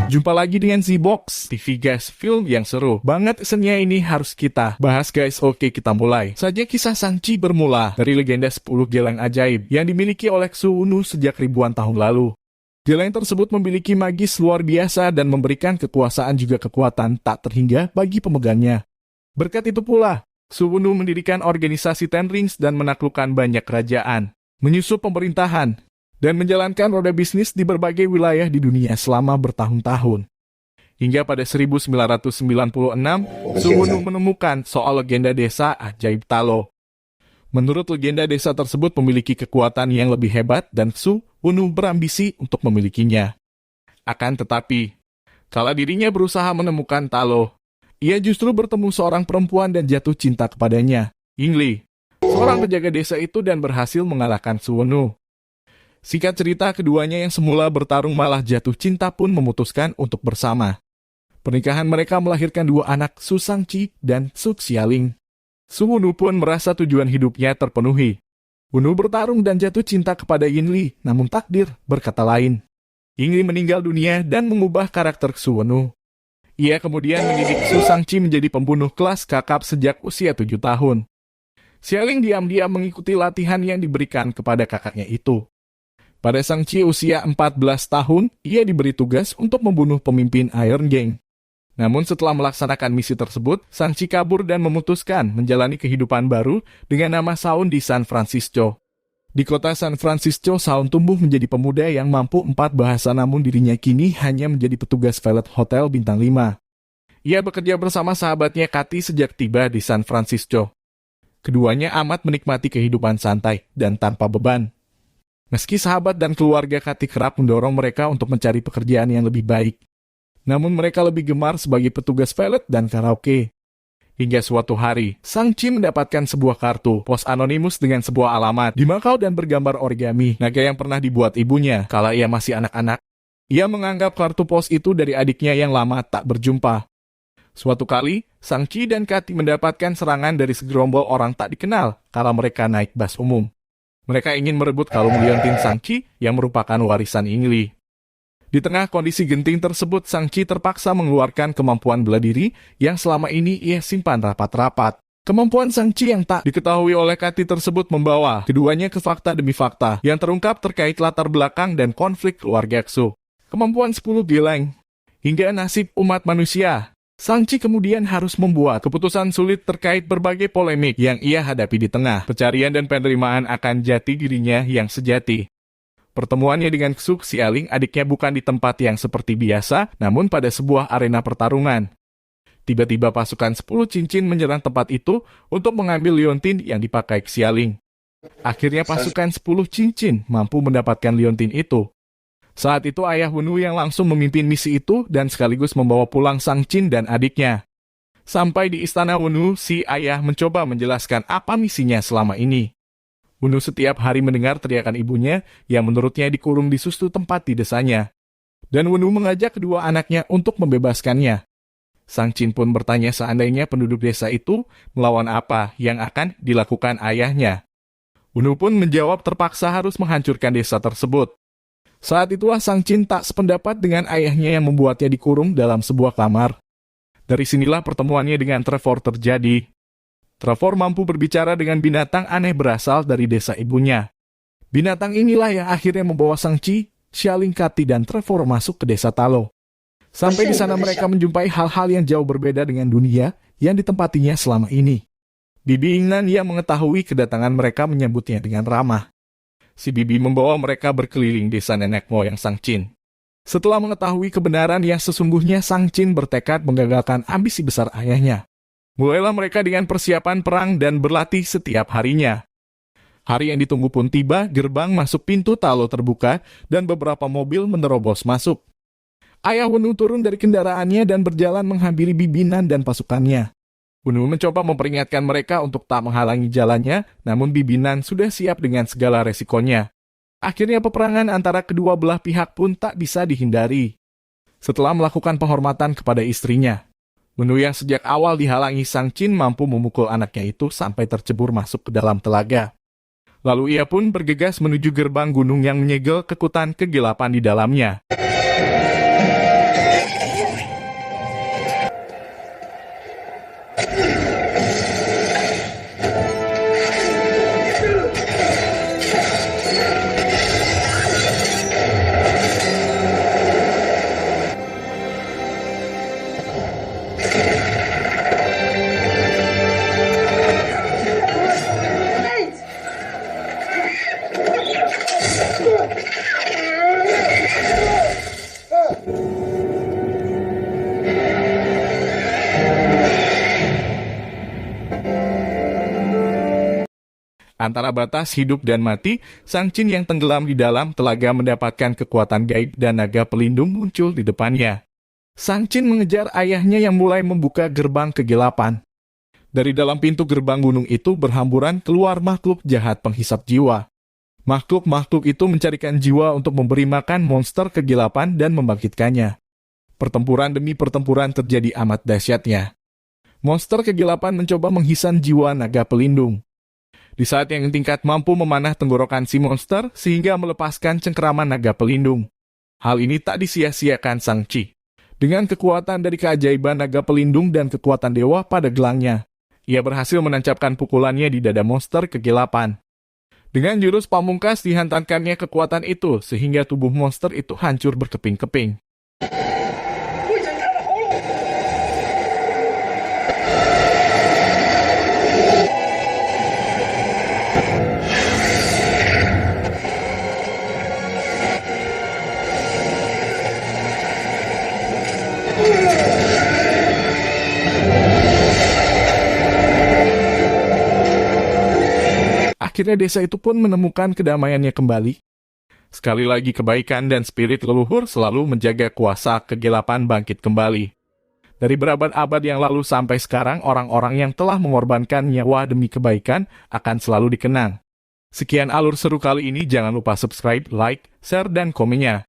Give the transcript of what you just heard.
Jumpa lagi dengan Z-Box TV guys, film yang seru banget senia ini harus kita bahas guys. Oke, kita mulai saja. Kisah Shang-Chi bermula dari legenda 10 geleng ajaib yang dimiliki oleh Xu Wu sejak ribuan tahun lalu. Geleng tersebut memiliki magis luar biasa dan memberikan kekuasaan juga kekuatan tak terhingga bagi pemegangnya. Berkat itu pula, Xu Wu mendirikan organisasi Ten Rings dan menaklukkan banyak kerajaan, menyusup pemerintahan, dan menjalankan roda bisnis di berbagai wilayah di dunia selama bertahun-tahun. Hingga pada 1996, Xu Wu menemukan soal legenda desa ajaib Talo. Menurut legenda, desa tersebut memiliki kekuatan yang lebih hebat dan Xu Wu berambisi untuk memilikinya. Akan tetapi, kala dirinya berusaha menemukan Talo, ia justru bertemu seorang perempuan dan jatuh cinta kepadanya, Yingli, seorang penjaga desa itu, dan berhasil mengalahkan Xu Wu. Singkat cerita, keduanya yang semula bertarung malah jatuh cinta pun memutuskan untuk bersama. Pernikahan mereka melahirkan dua anak, Su Shang-Chi dan Su Xialing. Xu Wu pun merasa tujuan hidupnya terpenuhi. Wu bertarung dan jatuh cinta kepada Yingli, namun takdir berkata lain. Yingli meninggal dunia dan mengubah karakter Xu Wu. Ia kemudian mendidik Su Shang-Chi menjadi pembunuh kelas kakap sejak usia 7 tahun. Xialing diam-diam mengikuti latihan yang diberikan kepada kakaknya itu. Pada Shang-Chi usia 14 tahun, ia diberi tugas untuk membunuh pemimpin Iron Gang. Namun setelah melaksanakan misi tersebut, Shang-Chi kabur dan memutuskan menjalani kehidupan baru dengan nama Shaun di San Francisco. Di kota San Francisco, Shaun tumbuh menjadi pemuda yang mampu 4 bahasa, namun dirinya kini hanya menjadi petugas valet hotel bintang 5. Ia bekerja bersama sahabatnya Katy sejak tiba di San Francisco. Keduanya amat menikmati kehidupan santai dan tanpa beban. Meski sahabat dan keluarga Katy kerap mendorong mereka untuk mencari pekerjaan yang lebih baik, namun mereka lebih gemar sebagai petugas valet dan karaoke. Hingga suatu hari, Shang-Chi mendapatkan sebuah kartu pos anonimus dengan sebuah alamat di Macau dan bergambar origami naga yang pernah dibuat ibunya kala ia masih anak-anak. Ia menganggap kartu pos itu dari adiknya yang lama tak berjumpa. Suatu kali, Shang-Chi dan Katy mendapatkan serangan dari segerombol orang tak dikenal kala mereka naik bas umum. Mereka ingin merebut kalung liontin Shang-Chi yang merupakan warisan Yingli. Di tengah kondisi genting tersebut, Shang-Chi terpaksa mengeluarkan kemampuan bela diri yang selama ini ia simpan rapat-rapat. Kemampuan Shang-Chi yang tak diketahui oleh Katy tersebut membawa keduanya ke fakta demi fakta yang terungkap terkait latar belakang dan konflik keluarga Xu. Kemampuan 10 geleng hingga nasib umat manusia. Shang-Chi kemudian harus membuat keputusan sulit terkait berbagai polemik yang ia hadapi di tengah pencarian dan penerimaan akan jati dirinya yang sejati. Pertemuannya dengan Xu Xialing, adiknya, bukan di tempat yang seperti biasa, namun pada sebuah arena pertarungan. Tiba-tiba pasukan 10 cincin menyerang tempat itu untuk mengambil liontin yang dipakai Xialing. Akhirnya pasukan 10 cincin mampu mendapatkan liontin itu. Saat itu ayah Wu yang langsung memimpin misi itu dan sekaligus membawa pulang Shang-Chi dan adiknya. Sampai di istana Wu, si ayah mencoba menjelaskan apa misinya selama ini. Wu setiap hari mendengar teriakan ibunya yang menurutnya dikurung di suatu tempat di desanya. Dan Wu mengajak kedua anaknya untuk membebaskannya. Shang-Chi pun bertanya seandainya penduduk desa itu melawan apa yang akan dilakukan ayahnya. Wu pun menjawab terpaksa harus menghancurkan desa tersebut. Saat itulah Shang-Chi tak sependapat dengan ayahnya yang membuatnya dikurung dalam sebuah kamar. Dari sinilah pertemuannya dengan Trevor terjadi. Trevor mampu berbicara dengan binatang aneh berasal dari desa ibunya. Binatang inilah yang akhirnya membawa Shang-Chi, Xialing, Katy, dan Trevor masuk ke desa Talo. Sampai di sana mereka menjumpai hal-hal yang jauh berbeda dengan dunia yang ditempatinya selama ini. Bibi Yingnan yang mengetahui kedatangan mereka menyambutnya dengan ramah. Si Bibi membawa mereka berkeliling desa nenek moyang Shang-Chi. Setelah mengetahui kebenaran yang sesungguhnya, Shang-Chi bertekad menggagalkan ambisi besar ayahnya. Mulailah mereka dengan persiapan perang dan berlatih setiap harinya. Hari yang ditunggu pun tiba, gerbang masuk pintu Talo terbuka dan beberapa mobil menerobos masuk. Ayah Wu turun dari kendaraannya dan berjalan menghampiri Bibi Nan dan pasukannya. Wu mencoba memperingatkan mereka untuk tak menghalangi jalannya, namun Bibi Nan sudah siap dengan segala resikonya. Akhirnya peperangan antara kedua belah pihak pun tak bisa dihindari. Setelah melakukan penghormatan kepada istrinya, Wu yang sejak awal dihalangi Shang-Chi mampu memukul anaknya itu sampai tercebur masuk ke dalam telaga. Lalu ia pun bergegas menuju gerbang gunung yang menyegel kekutan kegelapan di dalamnya. Antara batas hidup dan mati, Sang Jin yang tenggelam di dalam telaga mendapatkan kekuatan gaib dan naga pelindung muncul di depannya. Sang Jin mengejar ayahnya yang mulai membuka gerbang kegelapan. Dari dalam pintu gerbang gunung itu berhamburan keluar makhluk jahat penghisap jiwa. Makhluk-makhluk itu mencarikan jiwa untuk memberi makan monster kegelapan dan membangkitkannya. Pertempuran demi pertempuran terjadi amat dahsyatnya. Monster kegelapan mencoba menghisan jiwa naga pelindung. Di saat yang tingkat mampu memanah tenggorokan si monster sehingga melepaskan cengkeraman naga pelindung. Hal ini tak disia-siakan Sang Chi. Dengan kekuatan dari keajaiban naga pelindung dan kekuatan dewa pada gelangnya, ia berhasil menancapkan pukulannya di dada monster kegelapan. Dengan jurus pamungkas dihantarkannya kekuatan itu sehingga tubuh monster itu hancur berkeping-keping. Akhirnya desa itu pun menemukan kedamaiannya kembali. Sekali lagi kebaikan dan spirit leluhur selalu menjaga kuasa kegelapan bangkit kembali. Dari berabad-abad yang lalu sampai sekarang, orang-orang yang telah mengorbankan nyawa demi kebaikan akan selalu dikenang. Sekian alur seru kali ini, jangan lupa subscribe, like, share, dan komennya.